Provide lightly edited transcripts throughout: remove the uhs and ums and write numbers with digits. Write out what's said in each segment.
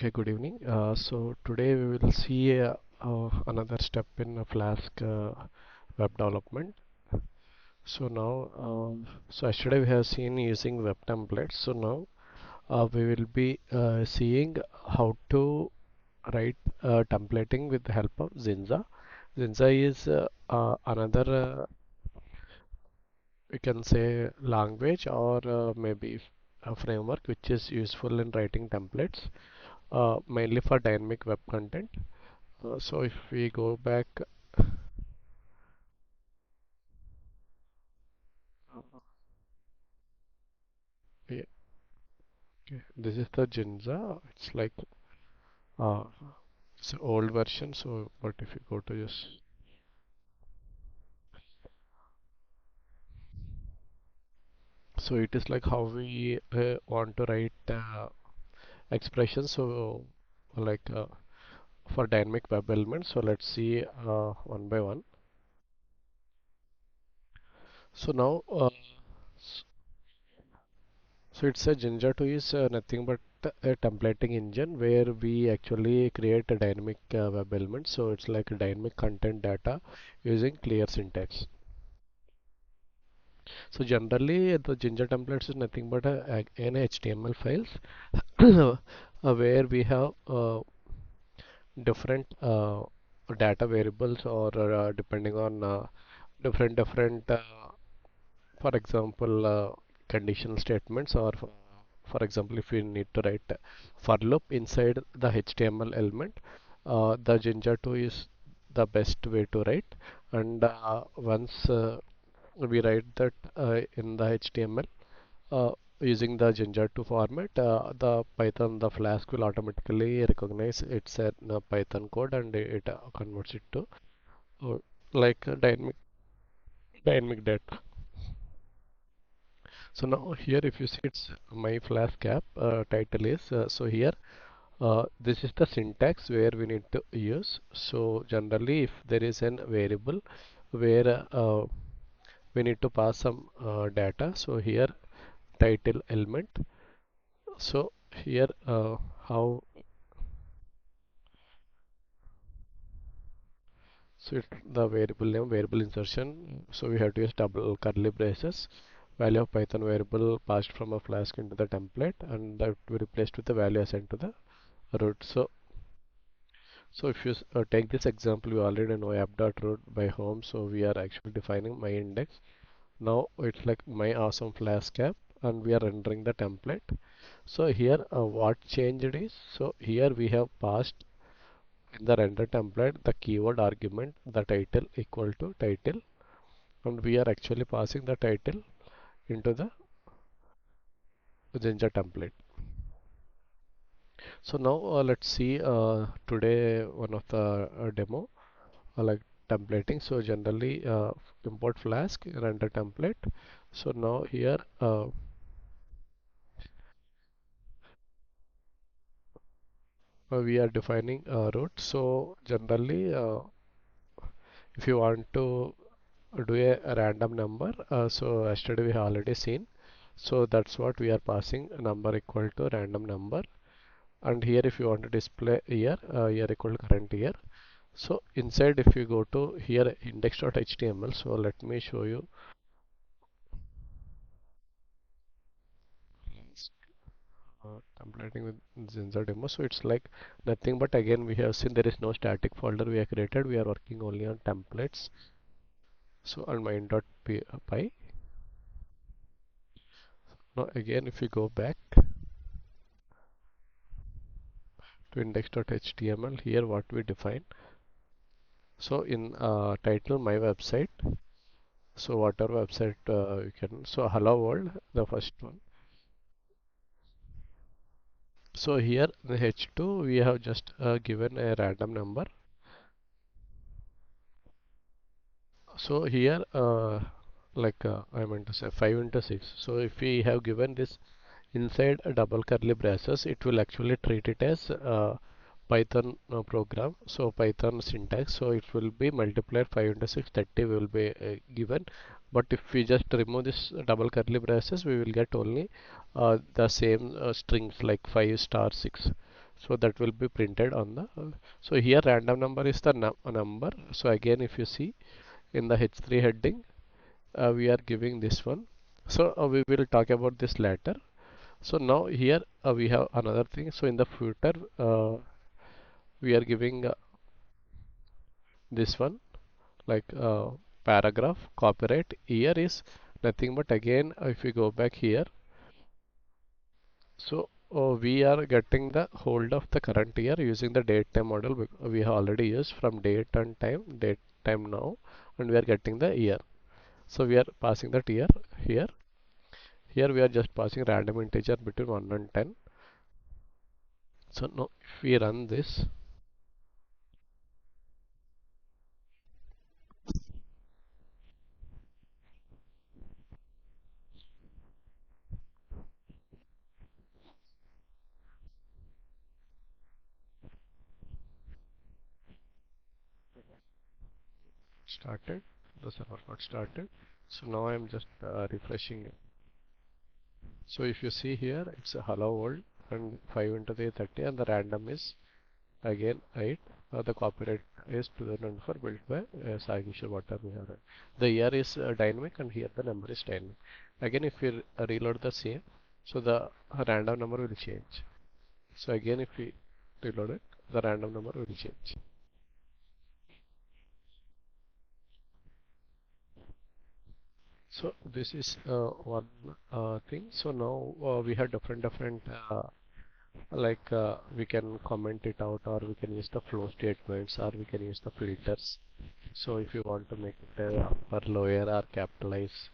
Okay, good evening. So today we will see another step in Flask web development. So now, so yesterday we have seen using web templates. So now we will be seeing how to write templating with the help of JINJA. JINJA is another we can say language or maybe a framework which is useful in writing templates mainly for dynamic web content. So if we go back, yeah, okay, this is the JINJA. It's like uh, it's an old version. So, but if you go to this, so it is like how we want to write expressions. So, like for dynamic web elements. So let's see one by one. So now, so it's a JINJA 2 is nothing but a templating engine where we actually create a dynamic web element. So it's like a dynamic content data using clear syntax. So generally the JINJA templates is nothing but an HTML files where we have different data variables or depending on different for example conditional statements or for example if we need to write for loop inside the HTML element, the Jinja 2 is the best way to write. And once we write that in the HTML using the Jinja 2 format, the Flask will automatically recognize it's a Python code and it converts it to uh, like a dynamic data. So now here if you see it's my Flask app title is so here this is the syntax where we need to use. So generally if there is an variable where we need to pass some data, so here title element. So here how, so it, the variable name variable insertion, so we have to use double curly braces, value of Python variable passed from a Flask into the template and that will be replaced with the value assigned to the root. So if you take this example, you already know app.root by home. So we are actually defining my index. Now it's like my awesome Flask app and we are rendering the template. So here what changed is, so here we have passed in the render template the keyword argument the title equal to title, and we are actually passing the title into the Jinja template. So now let's see today one of the demo like templating. So generally import Flask render template. So now here we are defining root. So generally if you want to do a random number, so yesterday we have already seen, so that's what we are passing a number equal to random number. And here if you want to display year, year equal to current year. So inside if you go to here index.html, so let me show you templating with Zinza demo. So it's like nothing but again we have seen there is no static folder we have created. We are working only on templates. So on main.py. Now again if we go back to index.html, here what we define. So in title my website. So whatever website you can. So hello world, the first one. So here the H2 we have just given a random number. So here like I meant to say 5 into 6. So if we have given this inside a double curly braces, it will actually treat it as Python program. So Python syntax. So it will be multiplied 5 into 6, 30 will be given. But if we just remove this double curly braces, we will get only the same strings like 5 star 6. So that will be printed on the so here random number is the number. So again, if you see in the h3 heading, we are giving this one. So we will talk about this later. So now here we have another thing. So in the footer, we are giving this one like paragraph copyright year is nothing but again if we go back here, so we are getting the hold of the current year using the date time model we have already used from date time now, and we are getting the year. So we are passing that year here. Here we are just passing random integer between 1 and 10. So now if we run this, started, the server got started. So now I'm just refreshing it. So if you see here, it's a hello world and 5 into the 30, and the random is again 8. The copyright is 2004 built by Sai Kishore, whatever we have. The year is dynamic and here the number is dynamic. Again, if we reload the same, so the random number will change. So again, if we reload it, the random number will change. So this is one thing. So now we have different like we can comment it out, or we can use the flow statements, or we can use the filters. So if you want to make it upper, lower, or capitalize,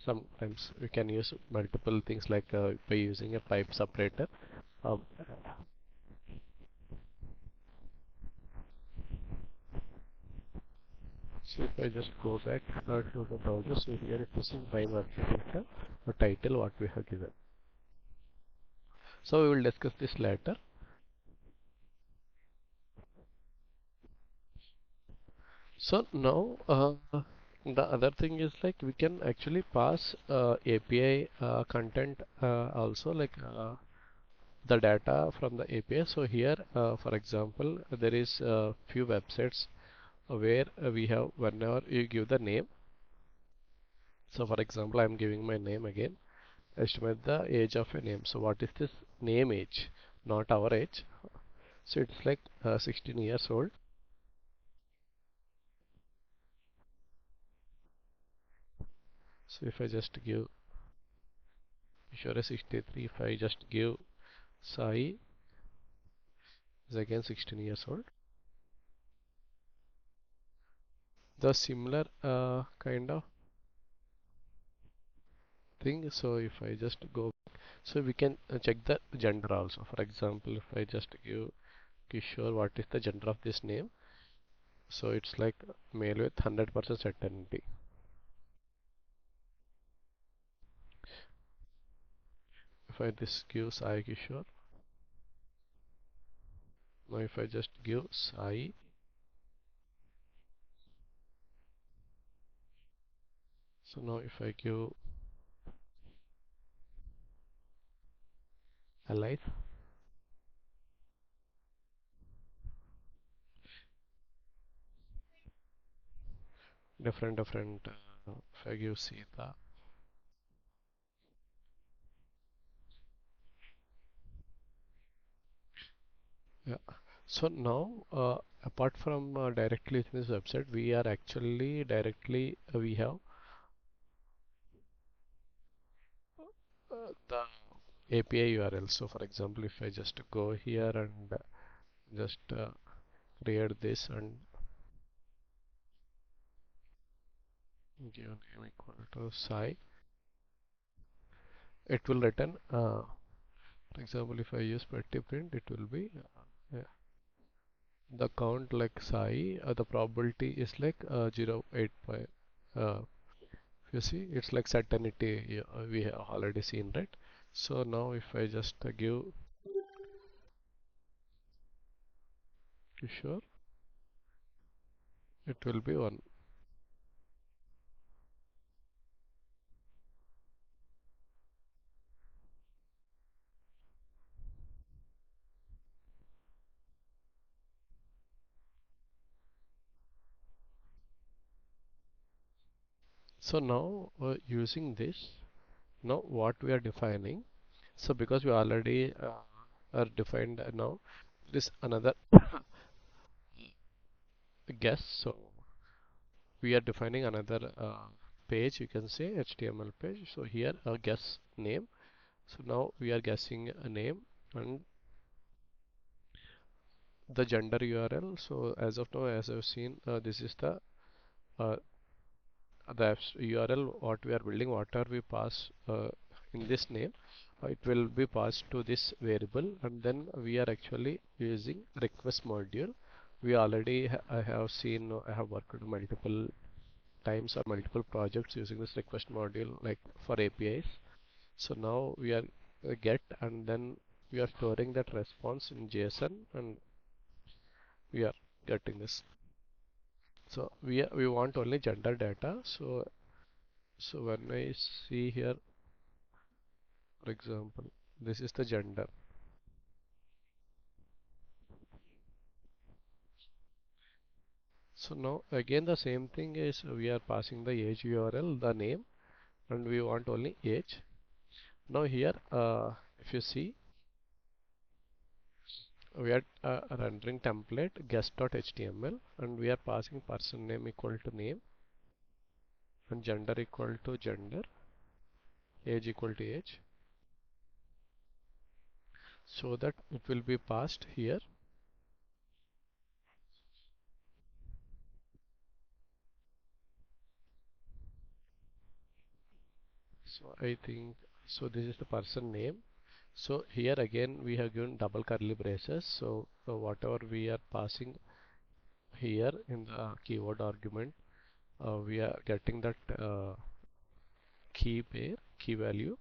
sometimes we can use multiple things like by using a pipe separator. Um, so if I just go back to the browser, so here it is in pipe architecture, the title what we have given. So we will discuss this later. So now the other thing is like we can actually pass API content also, like the data from the API. So here for example there is a few websites where we have, whenever you give the name, so for example I'm giving my name again, estimate the age of a name. So what is this name age, not our age? So it's like 16 years old. So if I just give sure a 63, if I just give Sai is again 16 years old. The similar kind of thing. So if I just go, so we can check the gender also. For example, if I just give Kishore, what is the gender of this name? So it's like male with 100% certainty. If I this give Sai Kishore, now if I just give Sai, so now if I give Alive, different. If I give Sita, yeah. So now, apart from directly in this website, we are actually directly we have the API URL. So for example, if I just go here and just create this and give name equal to Sai, it will return. For example, if I use petty print, it will be yeah, the count like Sai. The probability is like 0.85. You see, it's like certainty. Yeah, we have already seen, right? So now if I just give Kishore, it will be 1. So now using this, now what we are defining. So because we already are defined now, this another guess. So we are defining another page. You can say HTML page. So here a guess name. So now we are guessing a name and the gender URL. So as of now, as I've seen, this is uh, the URL what we are building. Whatever we pass in this name, it will be passed to this variable, and then we are actually using request module. We already I have seen I have worked multiple times or multiple projects using this request module like for APIs. So now we are get and then we are storing that response in JSON and we are getting this. So we want only gender data. So when I see here, for example, this is the gender. So now again the same thing is we are passing the age URL, the name, and we want only age. Now here, if you see, we are rendering template guest.html and we are passing person name equal to name and gender equal to gender, age equal to age, so that it will be passed here. So I think so this is the person name. So here again we have given double curly braces. So whatever we are passing here in the keyword argument, we are getting that key pair, key value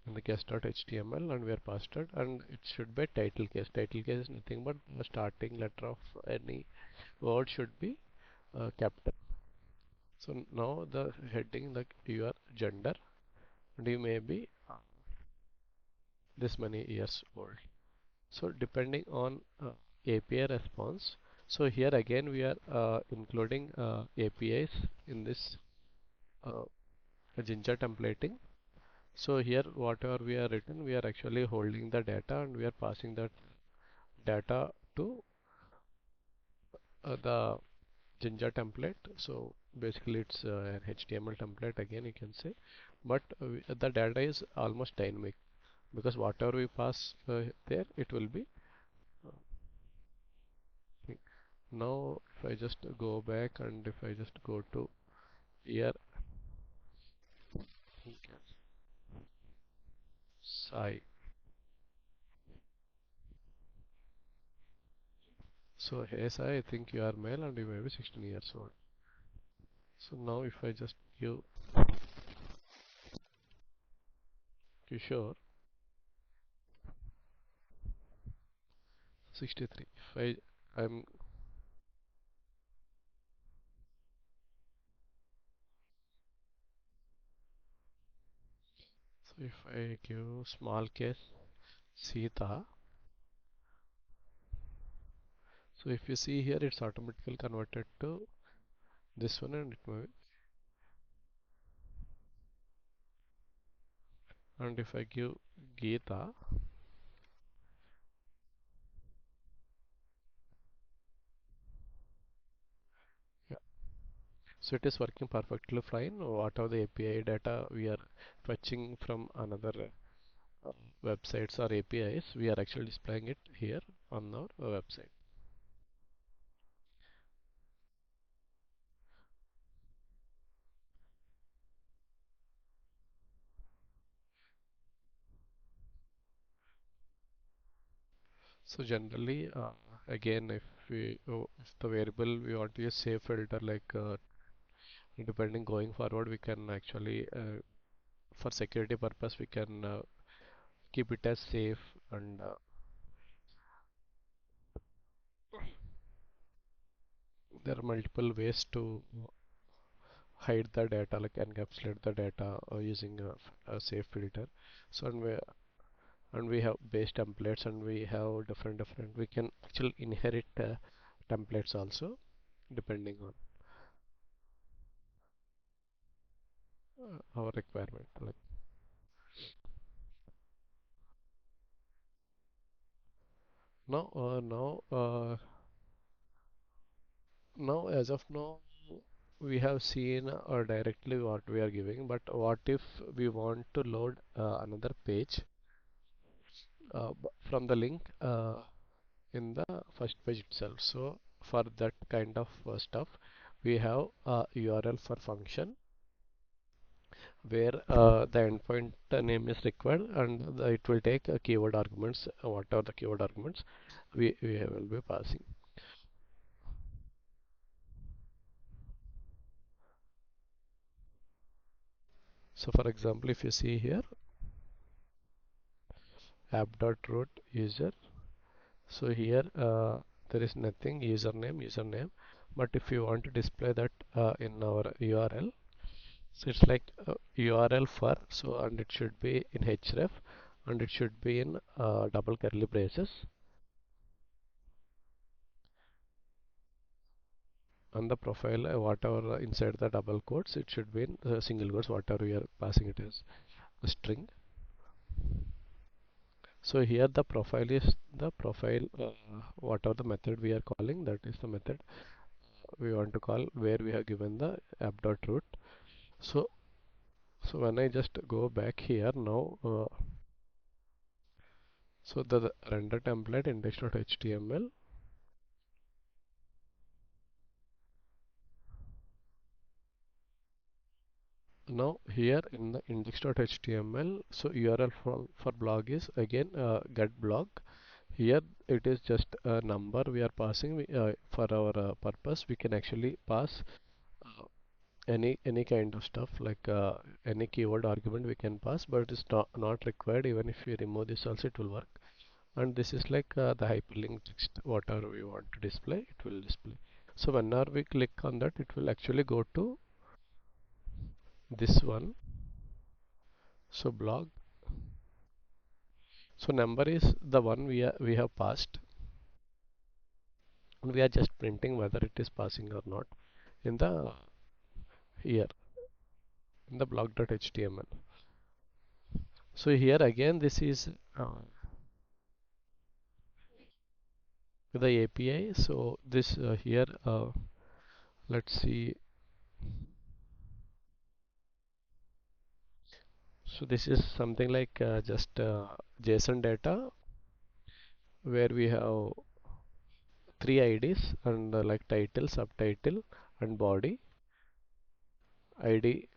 in the guest.html and we are passed it, and it should be title case. Title case is nothing but the starting letter of any word should be capital. So now the heading like your gender and you may be this many years old. So depending on API response, so here again we are including APIs in this uh, JINJA templating. So here whatever we are written, we are actually holding the data and we are passing that data to the JINJA template. So basically it's an HTML template again you can say, but the data is almost dynamic because whatever we pass there it will be. Now if I just go back and if I just go to here, Sai. So hey Sai, I think you are male and you may be 16 years old. So now if I just give Kishore 63. If I'm so if I give small case Sita, so if you see here it's automatically converted to this one and it may, and if I give Geeta, yeah, so it is working perfectly fine. What are the API data we are fetching from another uh, websites or APIs, we are actually displaying it here on our website. So generally, again, if the variable we want to use safe filter, like depending going forward, we can actually for security purpose we can keep it as safe, and there are multiple ways to hide the data, like encapsulate the data using a safe filter. So and we have base templates and we have different we can actually inherit templates also depending on. our requirement. Like now as of now we have seen directly what we are giving, but what if we want to load another page from the link in the first page itself? So for that kind of stuff, we have a URL for function where the endpoint name is required, and it will take keyword arguments, whatever the keyword arguments we will be passing. So for example, if you see here app.root user, so here there is nothing, username, but if you want to display that in our URL, so it's like URL for, so and it should be in href, and it should be in double curly braces, and the profile whatever inside the double quotes, it should be in single quotes, whatever we are passing it as a string. So here the profile is the profile, whatever the method we are calling, that is the method we want to call, where we have given the app.root. So when I just go back here now, so the render template index.html. Now here in the index.html, so URL for blog is again get blog. Here it is just a number we are passing. For our purpose, we can actually pass uh, any kind of stuff, like any keyword argument we can pass, but it's not required. Even if we remove this also it will work. And this is like the hyperlink text, whatever we want to display, it will display. So whenever we click on that, it will actually go to this one. So blog, so number is the one we have passed, and we are just printing whether it is passing or not in the here in the blog.html. So here again this is the API. So this here let's see. So this is something like just JSON data where we have three IDs, and like title, subtitle, and body. ID,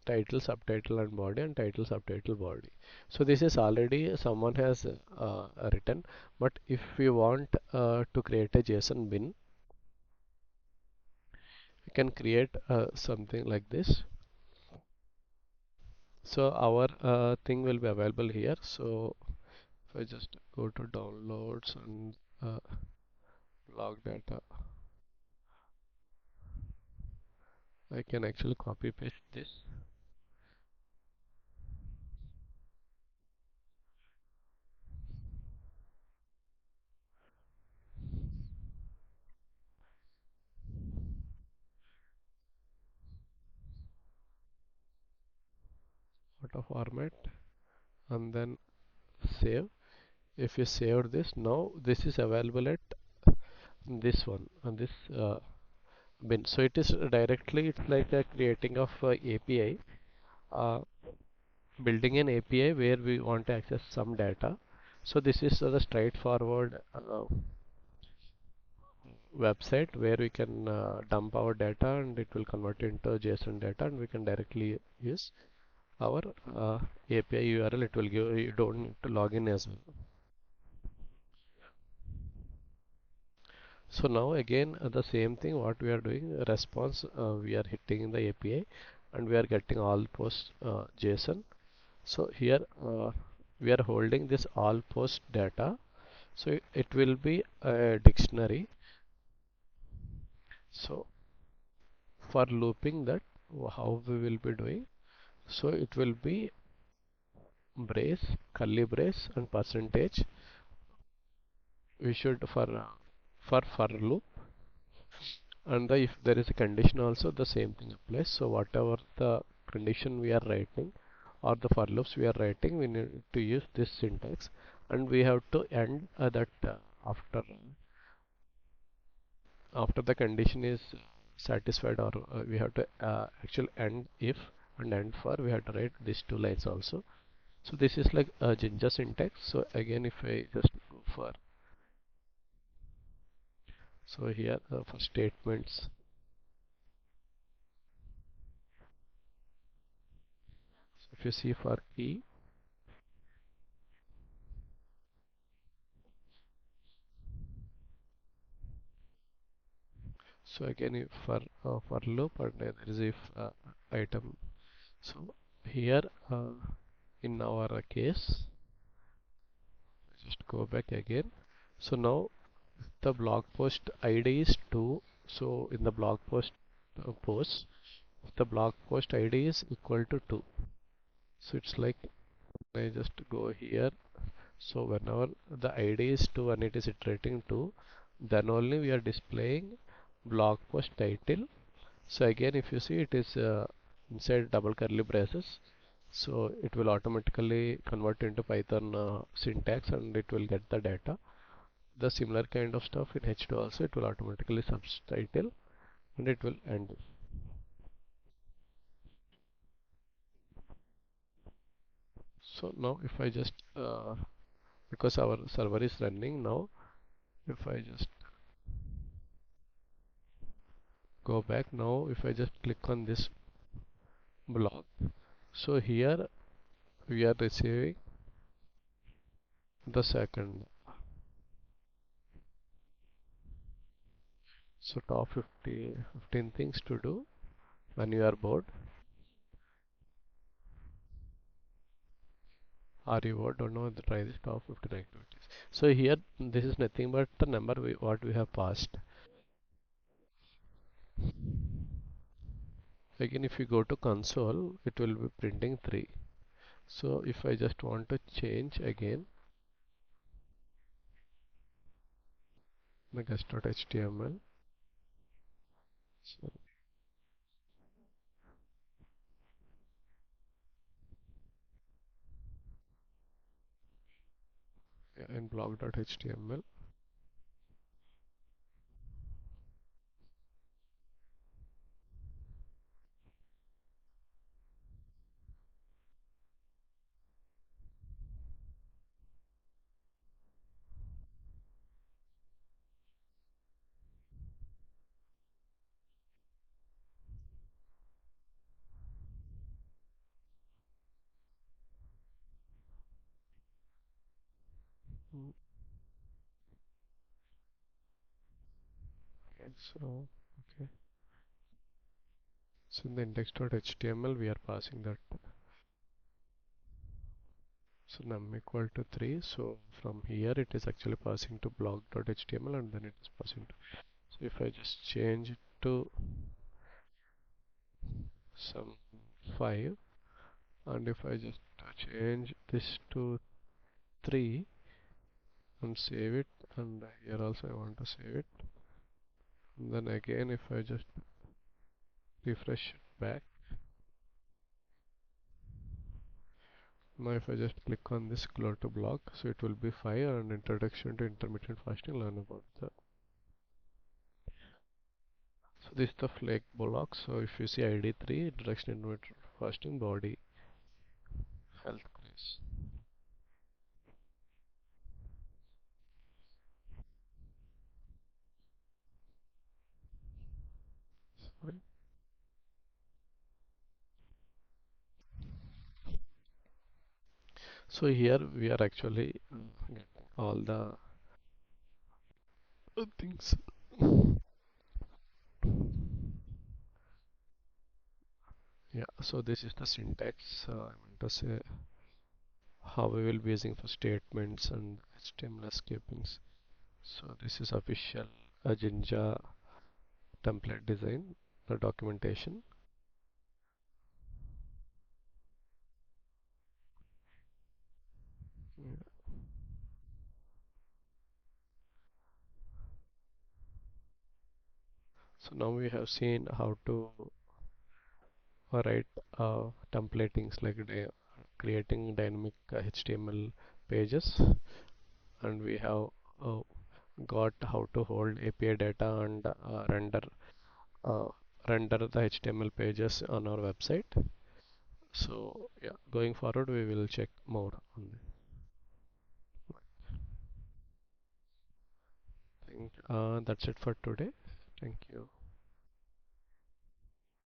title, subtitle, and body, and title, subtitle, body. So this is already someone has written, but if we want to create a JSON bin, we can create something like this. So our thing will be available here. So if I just go to downloads and log data, I can actually copy paste this. Auto format, and then save. If you saved this, now this is available at this one and this bin. So it is directly, it's like a creating of API, uh, building an API where we want to access some data. So this is the straightforward website where we can dump our data, and it will convert into JSON data, and we can directly use our API URL. It will give, you don't need to log in as well. So now again the same thing what we are doing, response, we are hitting the API, and we are getting all post JSON. So here we are holding this all post data, so it will be a dictionary. So for looping that, how we will be doing, so it will be brace, curly brace, and percentage. We should for loop, and if there is a condition also, the same thing applies. So whatever the condition we are writing or the for loops we are writing, we need to use this syntax, and we have to end that after after the condition is satisfied, or we have to actually end if and end for, we have to write these two lines also. So this is like a Jinja syntax. So again, if I just go for, so here for statements, so if you see for key, so again if for loop, and there is if item. So here in our case, just go back again. So now the blog post ID is 2. So in the blog post, the blog post ID is equal to 2. So it's like, I just go here. So whenever the ID is 2 and it is iterating 2, then only we are displaying blog post title. So again, if you see, it is inside double curly braces. So it will automatically convert into Python syntax, and it will get the data. The similar kind of stuff in H2 also, it will automatically subtitle and it will end. So now if I just because our server is running now, if I just go back now, if I just click on this block, so here we are receiving the second. So top 15 things to do when you are bored. Are you bored? Don't know, try this top 15 activities. So here this is nothing but the number what we have passed. Again, if you go to console, it will be printing 3. So if I just want to change again the guest.html, so yeah, in blog.html, mm, okay, so okay, so in the index.html we are passing that, so num equal to 3. So from here it is actually passing to blog.html, and then it is passing to, so if I just change it to some 5, and if I just change this to 3 and save it, and here also I want to save it, and then again if I just refresh it back, now if I just click on this go to blog, so it will be 5 and introduction to intermittent fasting, learn about the, so this is the flake block. So if you see ID 3, introduction to intermittent fasting, body, health quiz. Sorry. So here we are actually getting all the things. Yeah, so this is the syntax I want to say, how we will be using for statements and HTML escapings. So this is official Jinja template design, the documentation. Yeah. So now we have seen how to, right templatings like creating dynamic HTML pages, and we have uh, got how to hold API data and uh, render the HTML pages on our website. So yeah, going forward we will check more on this. That's it for today. Thank you.